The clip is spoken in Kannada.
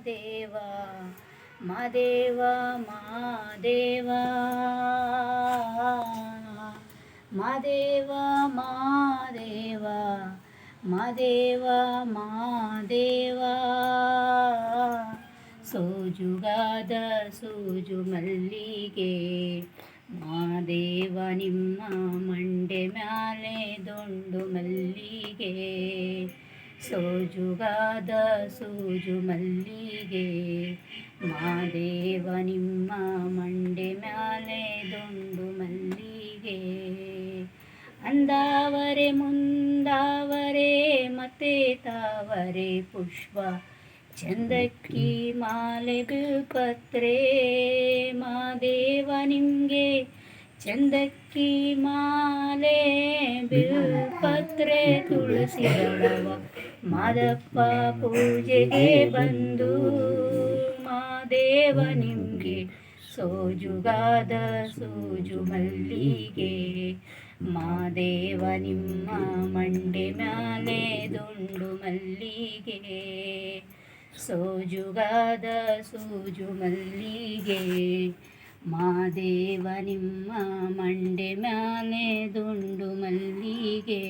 ದೇವ ಮಾದೇವ ಮಾದೇವ ಮಾದೇವ ಮಾದೇವ ಮಾದೇವ ಮಾದೇವ ಸೋಜುಗಾದ ಸೂಜು ಮಲ್ಲಿಗೆ ಮಾದೇವ ನಿಮ್ಮ ಮಂಡೆ ಮ್ಯಾಲೆ ದೊಂಡು ಮಲ್ಲಿಗೆ ಸೋಜುಗಾದ ಸೂಜು ಮಲ್ಲಿಗೆ ಮಾದೇವ ನಿಮ್ಮ ಮಂಡೆ ಮ್ಯಾಲೆ ದೊಂಡು ಮಲ್ಲಿಗೆ ಅಂದಾವರೆ ಮುಂದಾವರೆ ಮತ್ತೆ ತಾವರೆ ಪುಷ್ಪ ಚಂದಕ್ಕಿ ಮಾಲೆ ಬಿಲ್ಪತ್ರೆ ಮಾದೇವ ನಿಮಗೆ ಚಂದಕ್ಕಿ ಮಾಲೆ ಬಿಲ್ಪತ್ರೆ ತುಳಸಿ ದಳವ ಮಾದಪ್ಪ ಪೂಜೆಗೆ ಬಂದು ಮಾದೇವ ನಿಮಗೆ ಸೋಜುಗಾದ ಸೂಜು ಮಲ್ಲಿಗೆ ಮಾದೇವ ನಿಮ್ಮ ಮಂಡೆ ಮ್ಯಾಲೆ ದೊಂಡು ಮಲ್ಲಿಗೆ ಸೋಜುಗಾದ ಸೂಜು ಮಲ್ಲಿಗೆ ಮಾದೇವ ನಿಮ್ಮ ಮಂಡೆ ಮ್ಯಾಲೆ ದೊಂಡು ಮಲ್ಲಿಗೆ